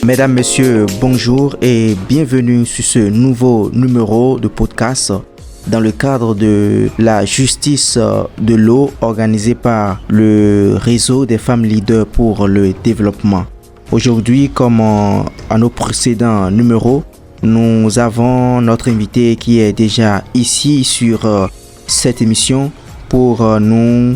Mesdames, Messieurs, bonjour et bienvenue sur ce nouveau numéro de podcast dans le cadre de la justice de l'eau organisée par le réseau des femmes leaders pour le développement. Aujourd'hui, comme à nos précédents numéros, nous avons notre invité qui est déjà ici sur cette émission pour nous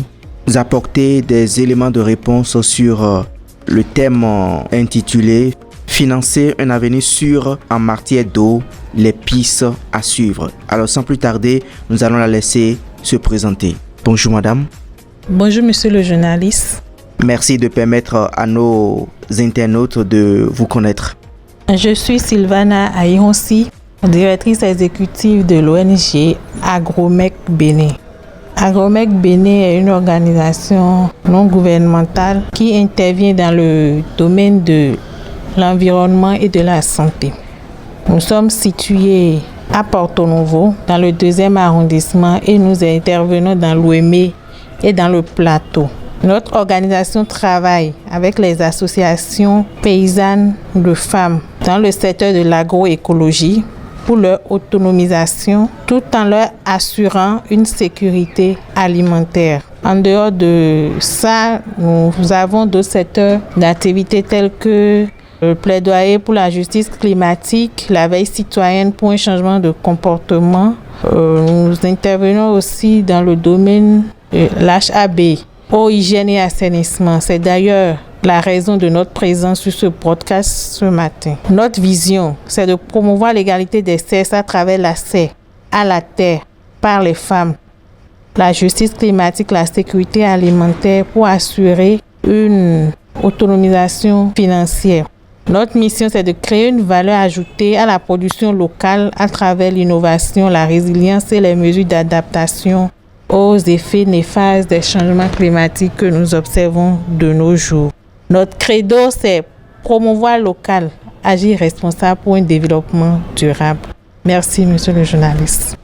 apporter des éléments de réponse sur le thème intitulé « Financer un avenir sûr en matière d'eau, les pistes à suivre ». Alors sans plus tarder, nous allons la laisser se présenter. Bonjour madame. Bonjour monsieur le journaliste. Merci de permettre à nos internautes de vous connaître. Je suis Sylvana Aïronsi, directrice exécutive de l'ONG Agromec Bénin. Agromec Bénin est une organisation non gouvernementale qui intervient dans le domaine de l'environnement et de la santé. Nous sommes situés à Porto Novo, dans le 2e arrondissement, et nous intervenons dans l'Ouémé et dans le Plateau. Notre organisation travaille avec les associations paysannes de femmes dans le secteur de l'agroécologie pour leur autonomisation, tout en leur assurant une sécurité alimentaire. En dehors de ça, nous avons d'autres secteurs d'activité tels que le plaidoyer pour la justice climatique, la veille citoyenne pour un changement de comportement. Nous intervenons aussi dans le domaine de l'HAB, eau, hygiène et assainissement. C'est d'ailleurs la raison de notre présence sur ce podcast ce matin. Notre vision, c'est de promouvoir l'égalité des sexes à travers l'accès à la terre par les femmes, la justice climatique, la sécurité alimentaire pour assurer une autonomisation financière. Notre mission, c'est de créer une valeur ajoutée à la production locale à travers l'innovation, la résilience et les mesures d'adaptation aux effets néfastes des changements climatiques que nous observons de nos jours. Notre credo, c'est promouvoir local, agir responsable pour un développement durable. Merci, monsieur le journaliste.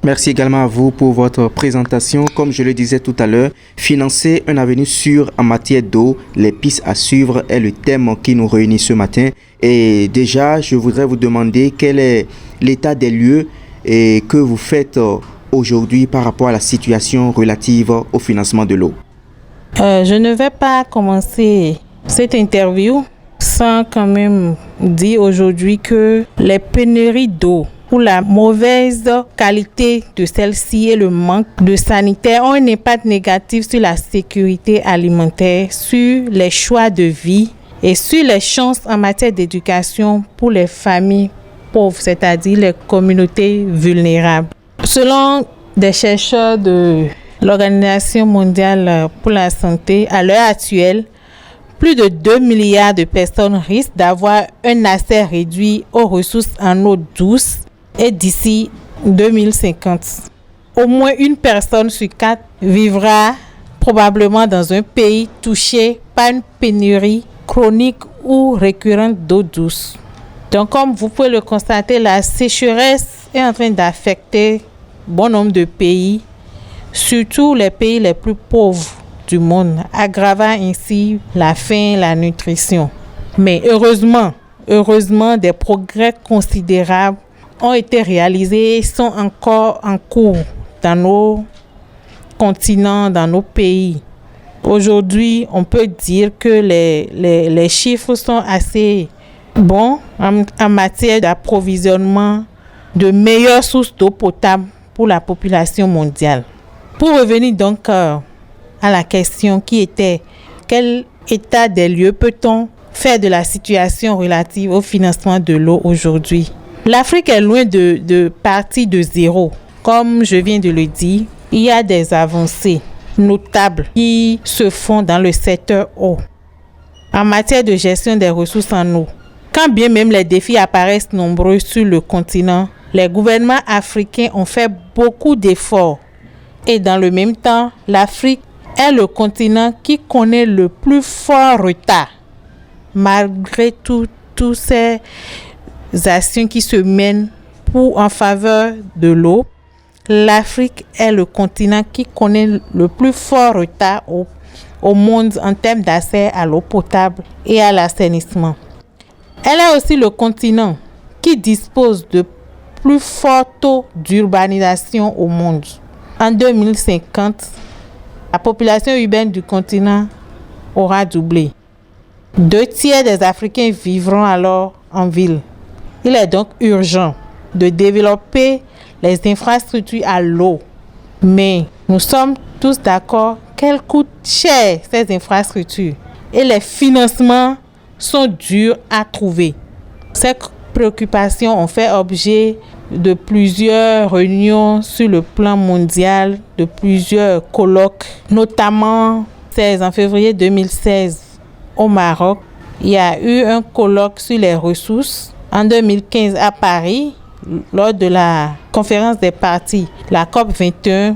Merci également à vous pour votre présentation. Comme je le disais tout à l'heure, financer un avenir sûr en matière d'eau, les pistes à suivre est le thème qui nous réunit ce matin. Et déjà, je voudrais vous demander quel est l'état des lieux et que vous faites aujourd'hui par rapport à la situation relative au financement de l'eau. Je ne vais pas commencer cette interview sans quand même dire aujourd'hui que les pénuries d'eau ou la mauvaise qualité de celle-ci et le manque de sanitaire ont un impact négatif sur la sécurité alimentaire, sur les choix de vie et sur les chances en matière d'éducation pour les familles pauvres, c'est-à-dire les communautés vulnérables. Selon des chercheurs de l'Organisation mondiale pour la santé, à l'heure actuelle, plus de 2 milliards de personnes risquent d'avoir un accès réduit aux ressources en eau douce et d'ici 2050. Au moins une personne sur 4 vivra probablement dans un pays touché par une pénurie chronique ou récurrente d'eau douce. Donc, comme vous pouvez le constater, la sécheresse est en train d'affecter bon nombre de pays, surtout les pays les plus pauvres du monde, aggravant ainsi la faim et la nutrition. Mais heureusement, des progrès considérables ont été réalisés et sont encore en cours dans nos continents, dans nos pays. Aujourd'hui, on peut dire que les chiffres sont assez bons en matière d'approvisionnement de meilleures sources d'eau potable pour la population mondiale. Pour revenir donc à la question qui était quel état des lieux peut-on faire de la situation relative au financement de l'eau aujourd'hui? L'Afrique est loin de partir de zéro. Comme je viens de le dire, il y a des avancées notables qui se font dans le secteur eau. En matière de gestion des ressources en eau, quand bien même les défis apparaissent nombreux sur le continent, les gouvernements africains ont fait beaucoup d'efforts. Et dans le même temps, l'Afrique est le continent qui connaît le plus fort retard. Malgré toutes ces actions qui se mènent en faveur de l'eau, l'Afrique est le continent qui connaît le plus fort retard au monde en termes d'accès à l'eau potable et à l'assainissement. Elle est aussi le continent qui dispose de plus fort taux d'urbanisation au monde. En 2050, la population urbaine du continent aura doublé. 2/3 des Africains vivront alors en ville. Il est donc urgent de développer les infrastructures à l'eau. Mais nous sommes tous d'accord qu'elles coûtent cher, ces infrastructures, et les financements sont durs à trouver. Ces préoccupations ont fait objet de plusieurs réunions sur le plan mondial, de plusieurs colloques, notamment en février 2016 au Maroc. Il y a eu un colloque sur les ressources en 2015 à Paris lors de la conférence des parties, la COP21.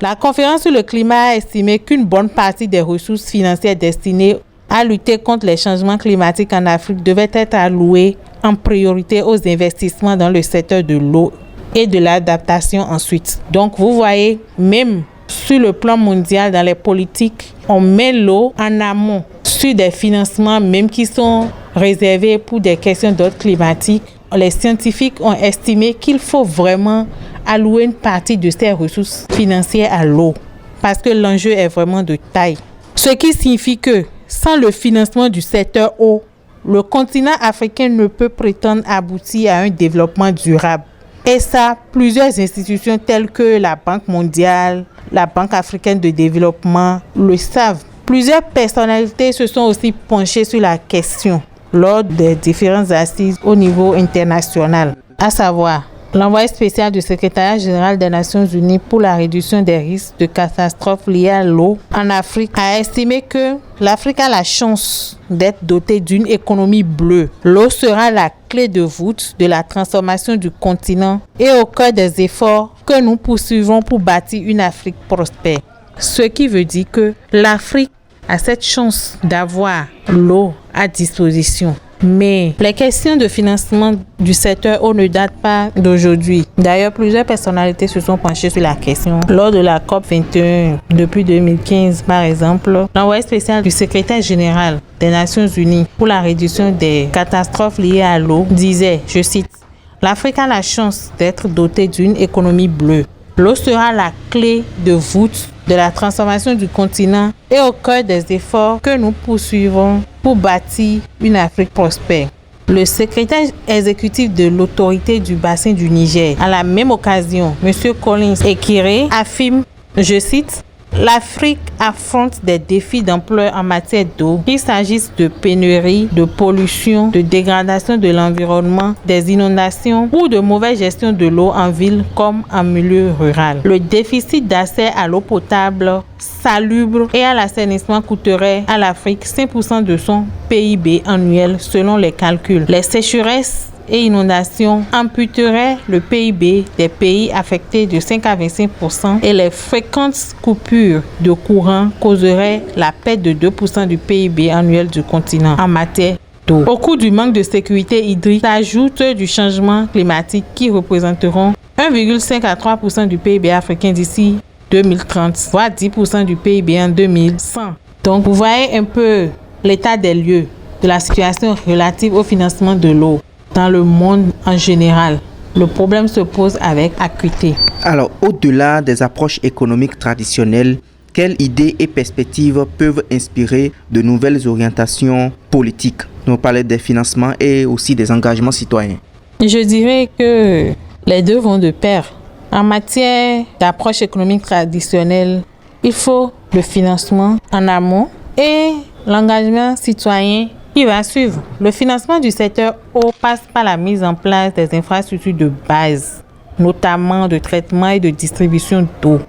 La conférence sur le climat a estimé qu'une bonne partie des ressources financières destinées à lutter contre les changements climatiques en Afrique devait être allouée en priorité aux investissements dans le secteur de l'eau et de l'adaptation ensuite. Donc vous voyez, même sur le plan mondial, dans les politiques, on met l'eau en amont sur des financements même qui sont réservés pour des questions d'ordre climatique. Les scientifiques ont estimé qu'il faut vraiment allouer une partie de ces ressources financières à l'eau parce que l'enjeu est vraiment de taille. Ce qui signifie que sans le financement du secteur eau, le continent africain ne peut prétendre aboutir à un développement durable. Et ça, plusieurs institutions telles que la Banque mondiale, la Banque africaine de développement le savent. Plusieurs personnalités se sont aussi penchées sur la question lors des différentes assises au niveau international, à savoir l'envoyé spécial du secrétariat général des Nations Unies pour la réduction des risques de catastrophes liées à l'eau en Afrique a estimé que l'Afrique a la chance d'être dotée d'une économie bleue. L'eau sera la clé de voûte de la transformation du continent et au cœur des efforts que nous poursuivons pour bâtir une Afrique prospère. Ce qui veut dire que l'Afrique a cette chance d'avoir l'eau à disposition. Mais les questions de financement du secteur eau ne datent pas d'aujourd'hui. D'ailleurs, plusieurs personnalités se sont penchées sur la question. Lors de la COP21, depuis 2015 par exemple, l'envoyé spécial du secrétaire général des Nations Unies pour la réduction des catastrophes liées à l'eau disait, je cite, « L'Afrique a la chance d'être dotée d'une économie bleue. L'eau sera la clé de voûte de la transformation du continent et au cœur des efforts que nous poursuivons pour bâtir une Afrique prospère. » Le secrétaire exécutif de l'autorité du bassin du Niger, à la même occasion, M. Collins Ekire, affirme, je cite, « L'Afrique affronte des défis d'ampleur en matière d'eau, qu'il s'agisse de pénurie, de pollution, de dégradation de l'environnement, des inondations ou de mauvaise gestion de l'eau en ville comme en milieu rural. Le déficit d'accès à l'eau potable, salubre et à l'assainissement coûterait à l'Afrique 5% de son PIB annuel selon les calculs. Les sécheresses et inondations amputeraient le PIB des pays affectés de 5 à 25% et les fréquentes coupures de courant causeraient la perte de 2% du PIB annuel du continent en matière d'eau. Au coût du manque de sécurité hydrique s'ajoute du changement climatique qui représenteront 1,5 à 3% du PIB africain d'ici 2030, voire 10% du PIB en 2100. Donc vous voyez un peu l'état des lieux de la situation relative au financement de l'eau dans le monde en général. Le problème se pose avec acuité. Alors, au-delà des approches économiques traditionnelles, quelles idées et perspectives peuvent inspirer de nouvelles orientations politiques? Nous parlons des financements et aussi des engagements citoyens. Je dirais que les deux vont de pair. En matière d'approche économique traditionnelle, il faut le financement en amont et l'engagement citoyen qui va suivre. Le financement du secteur eau passe par la mise en place des infrastructures de base, notamment de traitement et de distribution d'eau.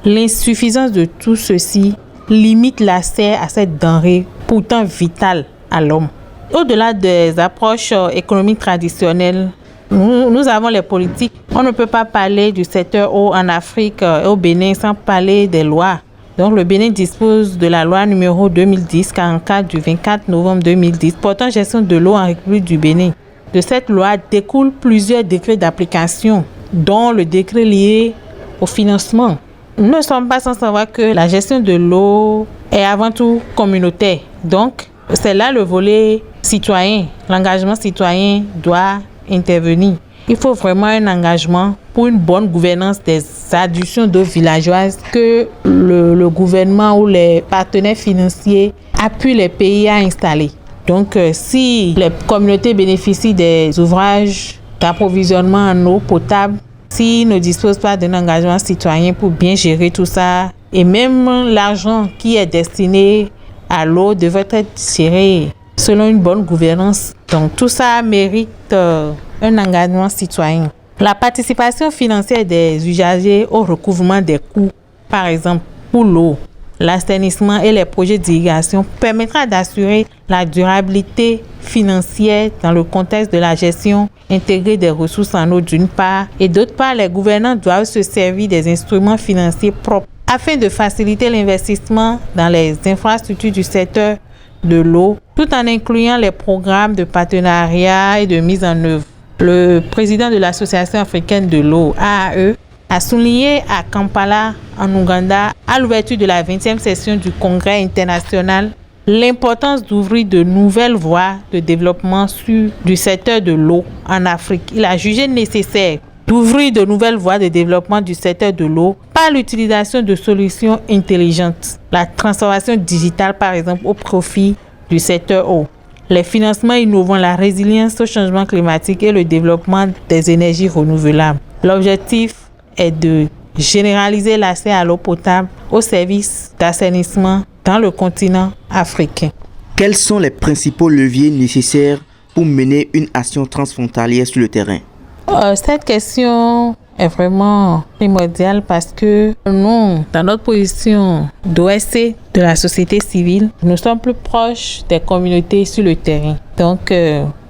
L'insuffisance de tout ceci limite l'accès à cette denrée pourtant vitale à l'homme. Au-delà des approches économiques traditionnelles, nous avons les politiques. On ne peut pas parler du secteur eau en Afrique et au Bénin sans parler des lois. Donc, le Bénin dispose de la loi numéro 2010-44 du 24 novembre 2010 portant gestion de l'eau en République du Bénin. De cette loi découlent plusieurs décrets d'application, dont le décret lié au financement. Nous ne sommes pas sans savoir que la gestion de l'eau est avant tout communautaire. Donc, c'est là le volet citoyen. L'engagement citoyen doit intervenir. Il faut vraiment un engagement pour une bonne gouvernance des adductions d'eau villageoises que le gouvernement ou les partenaires financiers appuient les pays à installer. Donc, si les communautés bénéficient des ouvrages d'approvisionnement en eau potable, s'ils ne disposent pas d'un engagement citoyen pour bien gérer tout ça, et même l'argent qui est destiné à l'eau devrait être géré selon une bonne gouvernance. Donc, tout ça mérite un engagement citoyen. La participation financière des usagers au recouvrement des coûts, par exemple pour l'eau, l'assainissement et les projets d'irrigation, permettra d'assurer la durabilité financière dans le contexte de la gestion intégrée des ressources en eau d'une part, et d'autre part, les gouvernants doivent se servir des instruments financiers propres afin de faciliter l'investissement dans les infrastructures du secteur de l'eau, tout en incluant les programmes de partenariat et de mise en œuvre. Le président de l'Association africaine de l'eau, AAE, a souligné à Kampala, en Ouganda, à l'ouverture de la 20e session du Congrès international, l'importance d'ouvrir de nouvelles voies de développement du secteur de l'eau en Afrique. Il a jugé nécessaire d'ouvrir de nouvelles voies de développement du secteur de l'eau par l'utilisation de solutions intelligentes. La transformation digitale, par exemple, au profit du secteur eau. Les financements innovants, la résilience au changement climatique et le développement des énergies renouvelables. L'objectif est de généraliser l'accès à l'eau potable aux services d'assainissement dans le continent africain. Quels sont les principaux leviers nécessaires pour mener une action transfrontalière sur le terrain? Cette question est vraiment primordiale parce que nous, dans notre position d'OSC, de la société civile, nous sommes plus proches des communautés sur le terrain. Donc,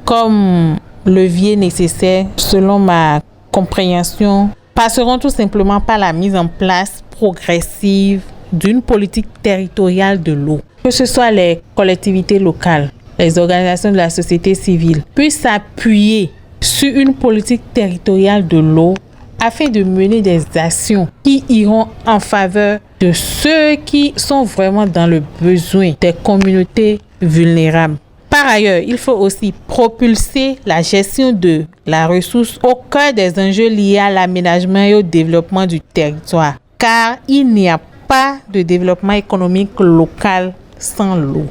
comme levier nécessaire, selon ma compréhension, passeront tout simplement par la mise en place progressive d'une politique territoriale de l'eau. Que ce soit les collectivités locales, les organisations de la société civile, puissent s'appuyer sur une politique territoriale de l'eau afin de mener des actions qui iront en faveur de ceux qui sont vraiment dans le besoin des communautés vulnérables. Par ailleurs, il faut aussi propulser la gestion de la ressource au cœur des enjeux liés à l'aménagement et au développement du territoire, car il n'y a pas de développement économique local sans l'eau.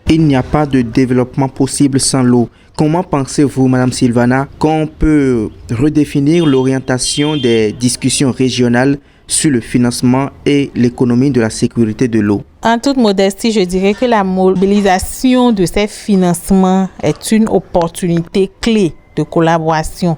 Il n'y a pas de développement possible sans l'eau. Comment pensez-vous, Madame Sylvana, qu'on peut redéfinir l'orientation des discussions régionales sur le financement et l'économie de la sécurité de l'eau? En toute modestie, je dirais que la mobilisation de ces financements est une opportunité clé de collaboration.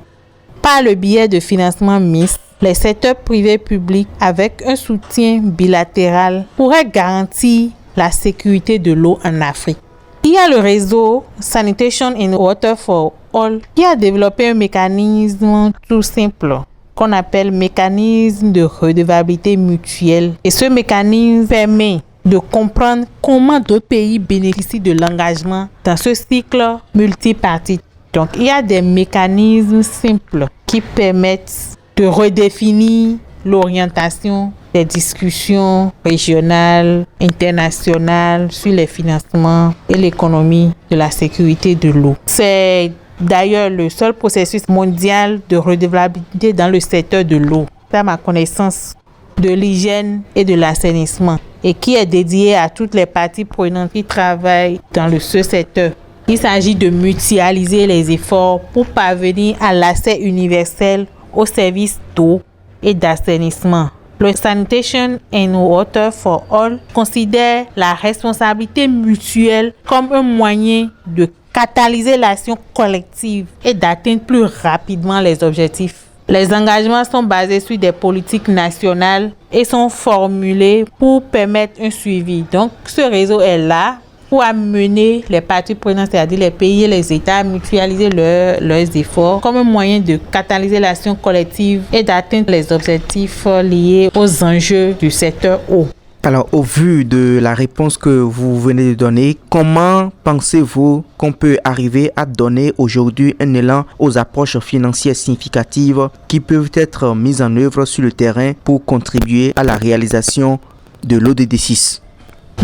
Par le biais de financements mixtes, les secteurs privés et publics, avec un soutien bilatéral, pourraient garantir la sécurité de l'eau en Afrique. Il y a le réseau Sanitation and Water for All qui a développé un mécanisme tout simple qu'on appelle mécanisme de redevabilité mutuelle. Et ce mécanisme permet de comprendre comment d'autres pays bénéficient de l'engagement dans ce cycle multipartite. Donc, il y a des mécanismes simples qui permettent de redéfinir l'orientation des discussions régionales, internationales sur les financements et l'économie de la sécurité de l'eau. C'est d'ailleurs le seul processus mondial de redevabilité dans le secteur de l'eau, à ma connaissance, de l'hygiène et de l'assainissement, et qui est dédié à toutes les parties prenantes qui travaillent dans ce secteur. Il s'agit de mutualiser les efforts pour parvenir à l'accès universel aux services d'eau et d'assainissement. Le Sanitation and Water for All considère la responsabilité mutuelle comme un moyen de catalyser l'action collective et d'atteindre plus rapidement les objectifs. Les engagements sont basés sur des politiques nationales et sont formulés pour permettre un suivi. Donc, ce réseau est là pour amener les parties prenantes, c'est-à-dire les pays et les États, à mutualiser leurs efforts comme un moyen de catalyser l'action collective et d'atteindre les objectifs liés aux enjeux du secteur eau. Alors, au vu de la réponse que vous venez de donner, comment pensez-vous qu'on peut arriver à donner aujourd'hui un élan aux approches financières significatives qui peuvent être mises en œuvre sur le terrain pour contribuer à la réalisation de l'ODD 6?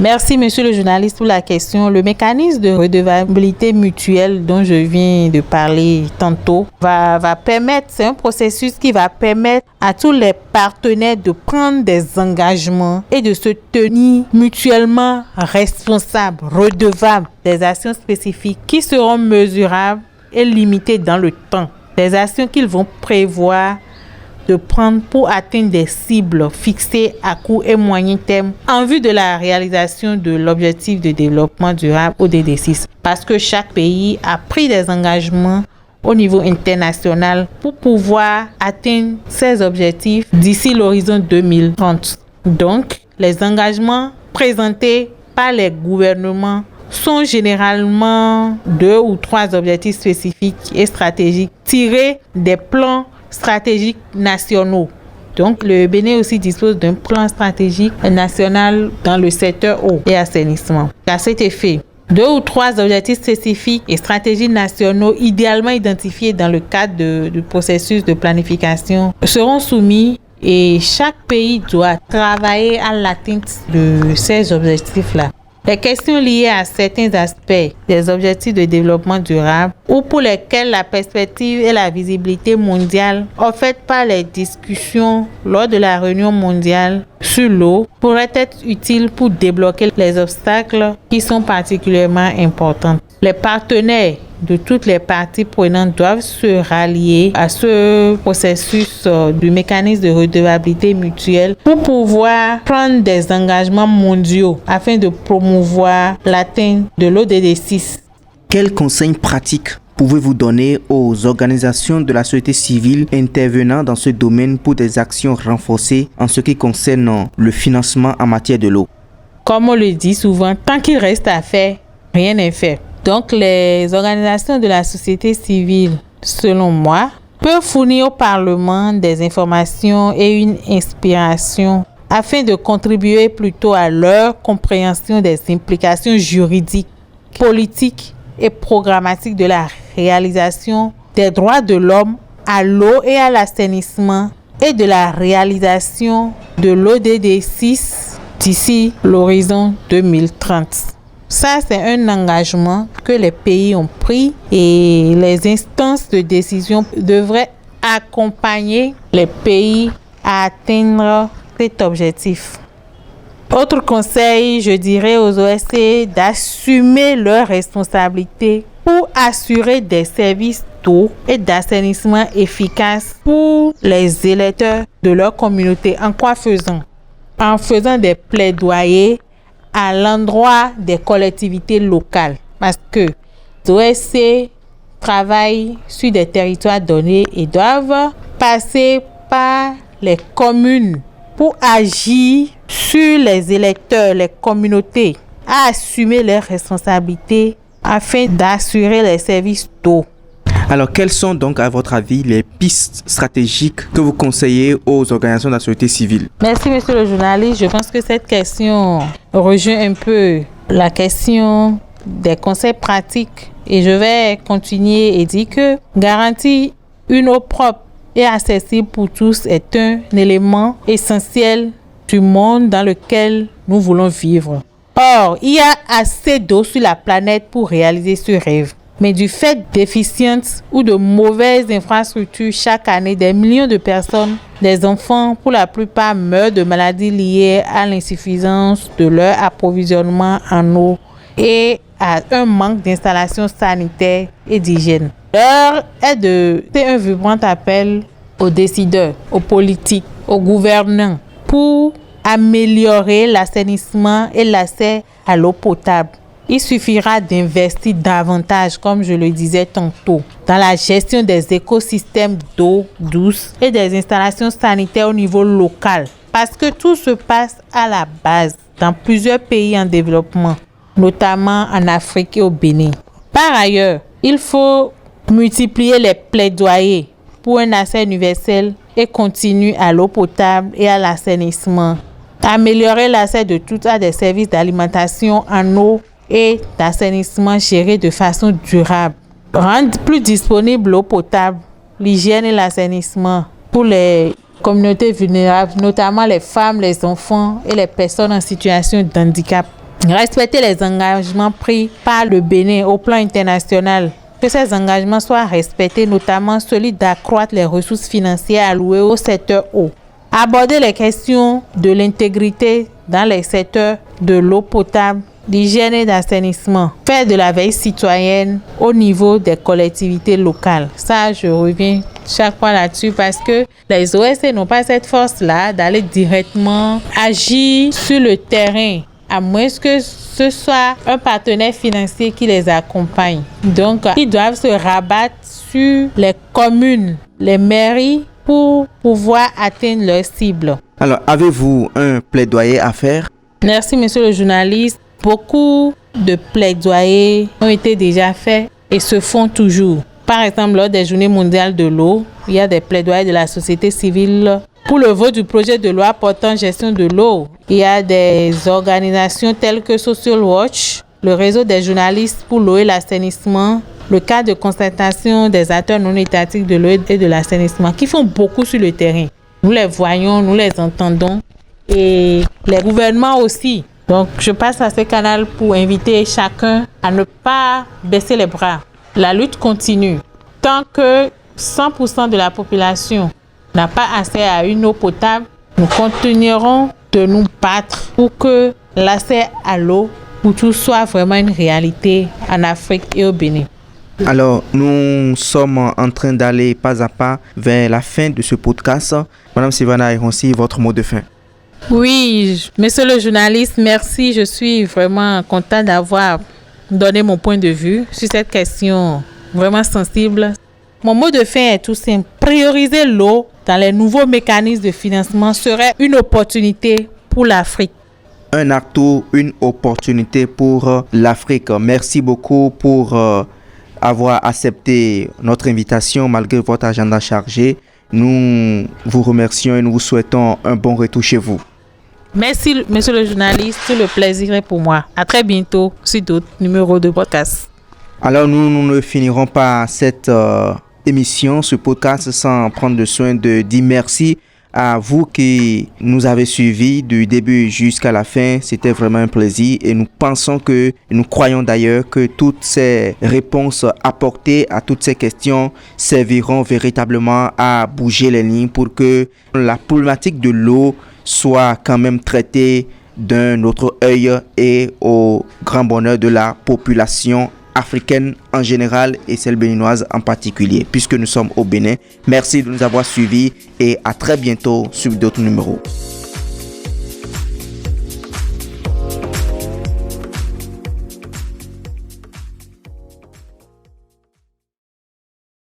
Merci, monsieur le journaliste, pour la question. Le mécanisme de redevabilité mutuelle dont je viens de parler tantôt va permettre, c'est un processus qui va permettre à tous les partenaires de prendre des engagements et de se tenir mutuellement responsables, redevables des actions spécifiques qui seront mesurables et limitées dans le temps. Des actions qu'ils vont prévoir de prendre pour atteindre des cibles fixées à court et moyen terme en vue de la réalisation de l'objectif de développement durable ODD 6. Parce que chaque pays a pris des engagements au niveau international pour pouvoir atteindre ces objectifs d'ici l'horizon 2030. Donc, les engagements présentés par les gouvernements sont généralement 2 ou 3 objectifs spécifiques et stratégiques tirés des plans stratégiques nationaux. Donc, le Bénin aussi dispose d'un plan stratégique national dans le secteur eau et assainissement. À cet effet, 2 ou 3 objectifs spécifiques et stratégies nationaux idéalement identifiés dans le cadre du processus de planification seront soumis et chaque pays doit travailler à l'atteinte de ces objectifs-là. Les questions liées à certains aspects des objectifs de développement durable ou pour lesquels la perspective et la visibilité mondiale offertes par les discussions lors de la réunion mondiale sur l'eau pourraient être utiles pour débloquer les obstacles qui sont particulièrement importants. Les partenaires de toutes les parties prenantes doivent se rallier à ce processus du mécanisme de redevabilité mutuelle pour pouvoir prendre des engagements mondiaux afin de promouvoir l'atteinte de l'ODD 6. Quels conseils pratiques pouvez-vous donner aux organisations de la société civile intervenant dans ce domaine pour des actions renforcées en ce qui concerne le financement en matière de l'eau? Comme on le dit souvent, tant qu'il reste à faire, rien n'est fait. Donc, les organisations de la société civile, selon moi, peuvent fournir au Parlement des informations et une inspiration afin de contribuer plutôt à leur compréhension des implications juridiques, politiques et programmatiques de la réalisation des droits de l'homme à l'eau et à l'assainissement et de la réalisation de l'ODD 6 d'ici l'horizon 2030. Ça, c'est un engagement que les pays ont pris et les instances de décision devraient accompagner les pays à atteindre cet objectif. Autre conseil, je dirais aux OSC d'assumer leurs responsabilités pour assurer des services d'eau et d'assainissement efficaces pour les électeurs de leur communauté. En quoi faisant? En faisant des plaidoyers à l'endroit des collectivités locales. Parce que les OSC travaillent sur des territoires donnés et doivent passer par les communes pour agir sur les électeurs, les communautés, à assumer leurs responsabilités afin d'assurer les services d'eau. Alors, quelles sont donc, à votre avis, les pistes stratégiques que vous conseillez aux organisations de la société civile? Merci, monsieur le journaliste. Je pense que cette question rejoint un peu la question des conseils pratiques. Et je vais continuer et dire que garantir une eau propre et accessible pour tous est un élément essentiel du monde dans lequel nous voulons vivre. Or, il y a assez d'eau sur la planète pour réaliser ce rêve. Mais du fait déficientes ou de mauvaises infrastructures, chaque année, des millions de personnes, des enfants, pour la plupart, meurent de maladies liées à l'insuffisance de leur approvisionnement en eau et à un manque d'installations sanitaires et d'hygiène. L'heure est de faire un vibrant appel aux décideurs, aux politiques, aux gouvernants pour améliorer l'assainissement et l'accès à l'eau potable. Il suffira d'investir davantage, comme je le disais tantôt, dans la gestion des écosystèmes d'eau douce et des installations sanitaires au niveau local. Parce que tout se passe à la base dans plusieurs pays en développement, notamment en Afrique et au Bénin. Par ailleurs, il faut multiplier les plaidoyers pour un accès universel et continu à l'eau potable et à l'assainissement. Améliorer l'accès de tous à des services d'alimentation en eau et d'assainissement gérés de façon durable. Rendre plus disponible l'eau potable, l'hygiène et l'assainissement pour les communautés vulnérables, notamment les femmes, les enfants et les personnes en situation de handicap. respecter les engagements pris par le Bénin au plan international. Que ces engagements soient respectés, notamment celui d'accroître les ressources financières allouées au secteur eau. Aborder les questions de l'intégrité dans les secteurs de l'eau potable, d'hygiène et d'assainissement. Faire de la veille citoyenne au niveau des collectivités locales. Ça, je reviens chaque fois là-dessus parce que les OSC n'ont pas cette force-là d'aller directement agir sur le terrain, à moins que ce soit un partenaire financier qui les accompagne. Donc, ils doivent se rabattre sur les communes, les mairies pour pouvoir atteindre leurs cibles. Alors, avez-vous un plaidoyer à faire? Merci, monsieur le journaliste. Beaucoup de plaidoyers ont été déjà faits et se font toujours. Par exemple, lors des Journées mondiales de l'eau, il y a des plaidoyers de la société civile pour le vote du projet de loi portant gestion de l'eau. Il y a des organisations telles que Social Watch, le réseau des journalistes pour l'eau et l'assainissement, le cadre de concertation des acteurs non étatiques de l'eau et de l'assainissement qui font beaucoup sur le terrain. Nous les voyons, nous les entendons et les gouvernements aussi. Donc, je passe à ce canal pour inviter chacun à ne pas baisser les bras. La lutte continue. Tant que 100% de la population n'a pas accès à une eau potable, nous continuerons de nous battre pour que l'accès à l'eau pour tous soit vraiment une réalité en Afrique et au Bénin. Alors, nous sommes en train d'aller pas à pas vers la fin de ce podcast. Madame Sylvana Ironsi, votre mot de fin. Oui, monsieur le journaliste, merci. Je suis vraiment content d'avoir donné mon point de vue sur cette question vraiment sensible. Mon mot de fin est tout simple. Prioriser l'eau dans les nouveaux mécanismes de financement serait une opportunité pour l'Afrique. Un atout, une opportunité pour l'Afrique. Merci beaucoup pour avoir accepté notre invitation malgré votre agenda chargé. Nous vous remercions et nous vous souhaitons un bon retour chez vous. Merci, monsieur le journaliste. Tout le plaisir est pour moi. À très bientôt sur d'autres numéros de podcast. Alors, nous ne finirons pas cette émission, ce podcast, sans prendre le soin de dire merci à vous qui nous avez suivis du début jusqu'à la fin. C'était vraiment un plaisir et nous croyons d'ailleurs que toutes ces réponses apportées à toutes ces questions serviront véritablement à bouger les lignes pour que la problématique de l'eau soit quand même traitée d'un autre œil et au grand bonheur de la population africaine en général et celle béninoise en particulier, puisque nous sommes au Bénin. Merci de nous avoir suivis et à très bientôt sur d'autres numéros.